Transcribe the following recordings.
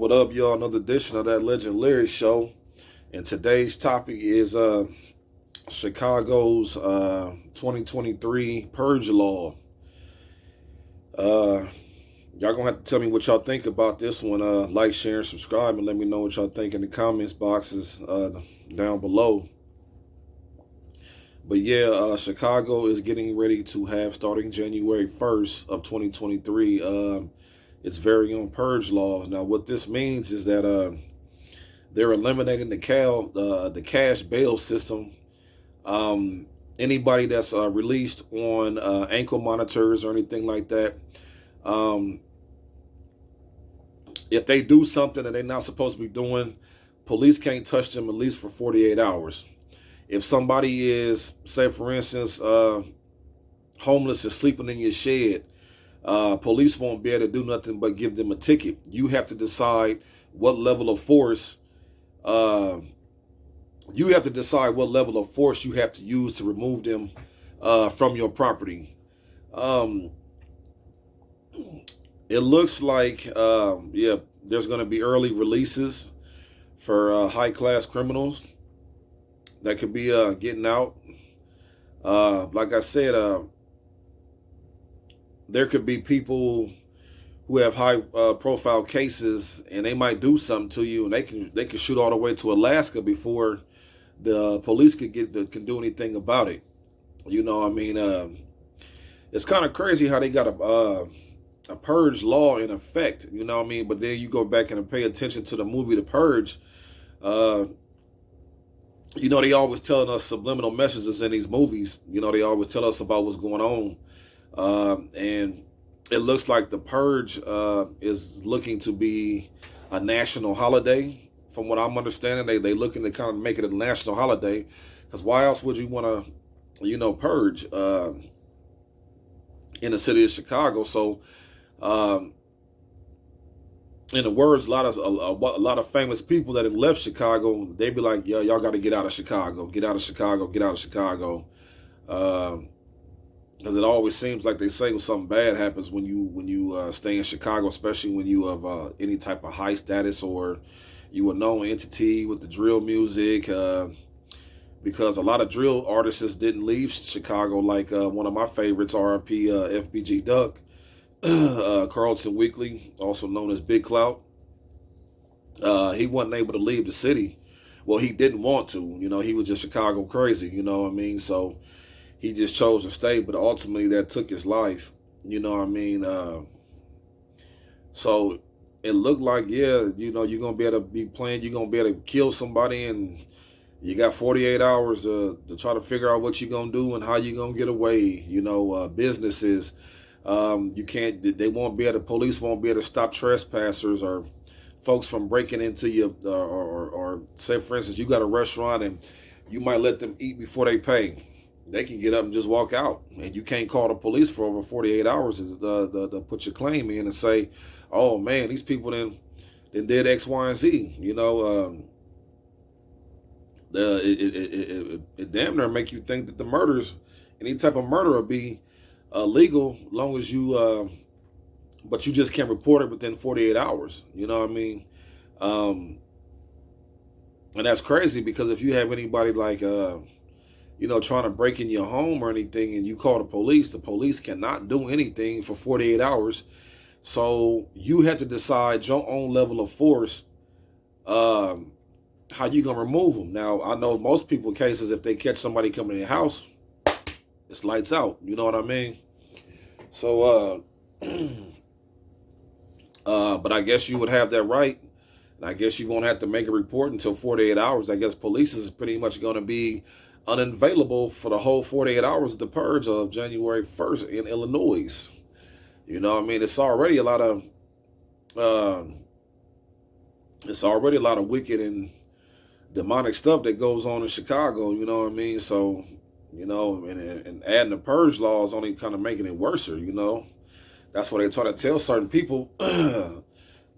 What up, y'all? Another edition of that Legend Lyrics show. And today's topic is Chicago's 2023 purge law. Uh, y'all gonna have to tell me what y'all think about this one. Like, share, and subscribe, and let me know what y'all think in the comments boxes down below. But yeah, Chicago is getting ready to have, starting January 1st of 2023, its very own purge laws. Now, what this means is that they're eliminating the cash bail system. Anybody that's released on ankle monitors or anything like that, if they do something that they're not supposed to be doing, police can't touch them at least for 48 hours. If somebody is, say for instance, homeless and sleeping in your shed, police won't be able to do nothing but give them a ticket. You have to decide what level of force. You have to decide what level of force you have to use to remove them from your property. It looks like, yeah, there's going to be early releases for high-class criminals that could be getting out. Like I said, there could be people who have high profile cases, and they might do something to you, and they can shoot all the way to Alaska before the police can do anything about it. You know, I mean, it's kind of crazy how they got a purge law in effect. You know what I mean? But then you go back and pay attention to the movie The Purge. You know, they always telling us subliminal messages in these movies. You know, they always tell us about what's going on. And it looks like the purge is looking to be a national holiday. From what I'm understanding, they looking to kind of make it a national holiday. Because why else would you want to, purge in the city of Chicago? So, in the words, a lot of famous people that have left Chicago, they be like, "Yeah, y'all got to get out of Chicago, get out of Chicago, get out of Chicago," because it always seems like they say when something bad happens when you stay in Chicago, especially when you have any type of high status or you a known entity with the drill music. Because a lot of drill artists didn't leave Chicago, like one of my favorites, RIP FBG Duck. Carlton Weekly, also known as Big Clout. He wasn't able to leave the city. Well, he didn't want to. He was just Chicago crazy. You know what I mean? So he just chose to stay, but ultimately that took his life. You know what I mean? So it looked like, yeah, you're gonna be able to be playing. You're gonna be able to kill somebody, and you got 48 hours to try to figure out what you're gonna do and how you're gonna get away. Businesses. You can't. They won't be able to. Police won't be able to stop trespassers or folks from breaking into your. Or say, for instance, you got a restaurant and you might let them eat before they pay. They can get up and just walk out, and you can't call the police for over 48 hours to put your claim in and say, "Oh man, these people then did X, Y, and Z." It damn near make you think that the murders, any type of murder, will be legal, long as you, but you just can't report it within 48 hours. You know what I mean? And that's crazy because if you have anybody like, trying to break in your home or anything and you call the police cannot do anything for 48 hours. So you have to decide your own level of force, how you going to remove them. Now, I know most people cases, if they catch somebody coming in their house, it's lights out. You know what I mean? So, but I guess you would have that right. And I guess you won't have to make a report until 48 hours. I guess police is pretty much going to be unavailable for the whole 48 hours of the purge of January 1st in Illinois. You know what I mean? It's already a lot of, wicked and demonic stuff that goes on in Chicago. You know what I mean? So, and adding the purge law is only kind of making it worse. That's why they try to tell certain people,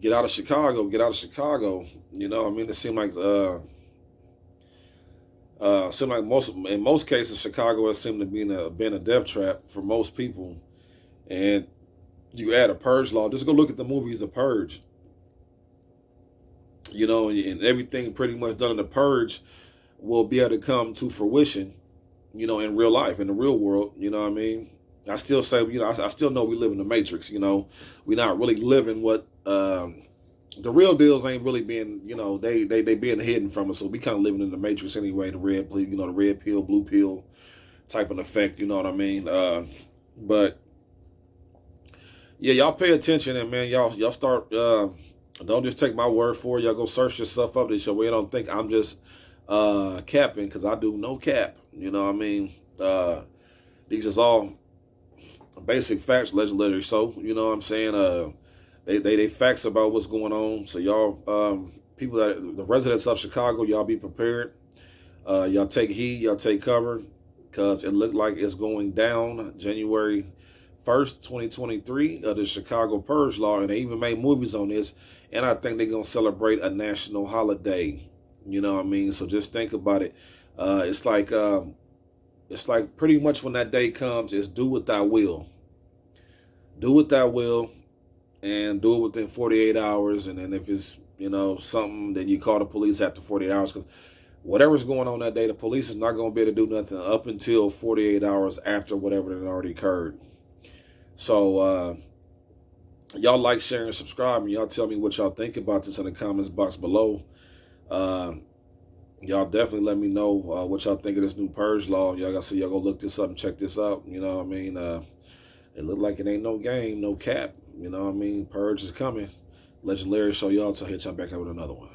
get out of Chicago, get out of Chicago. You know, I mean, it seemed like in most cases, Chicago has seemed to be been a death trap for most people. And you add a purge law. Just go look at the movies, The Purge. you know, and everything pretty much done in the purge will be able to come to fruition, you know, in real life, in the real world. You know what I mean? I still say, you know, I still know we live in the matrix. You know, we're not really living what the real deals ain't really being, you know, they being hidden from us. So we kind of living in the matrix anyway. The red, you know, the red pill, blue pill type of effect. You know what I mean? But yeah, y'all pay attention, and man, y'all start. Don't just take my word for it. Y'all go search yourself up this way. You don't think I'm just capping, because I do no cap. You know what I mean? These is all basic facts, legendary. So you know what I'm saying? They facts about what's going on. So y'all, people that the residents of Chicago, y'all be prepared. Y'all take heed. Y'all take cover, because it looked like it's going down January 1st, 2023, the Chicago Purge Law, and they even made movies on this. And I think they're gonna celebrate a national holiday. You know what I mean? So just think about it. It's like pretty much when that day comes, it's do what thou will. Do what thou will, and do it within 48 hours. And then if it's, you know, something, then you call the police after 48 hours, because whatever's going on that day, the police is not going to be able to do nothing up until 48 hours after whatever that already occurred. So y'all like, share, and subscribe, and y'all tell me what y'all think about this in the comments box below. Y'all definitely let me know what y'all think of this new purge law. Y'all gotta see, y'all go look this up and check this out. You know what I mean? It look like it ain't no game, no cap. You know what I mean? Purge is coming. Legendary show y'all. So hit y'all back out with another one.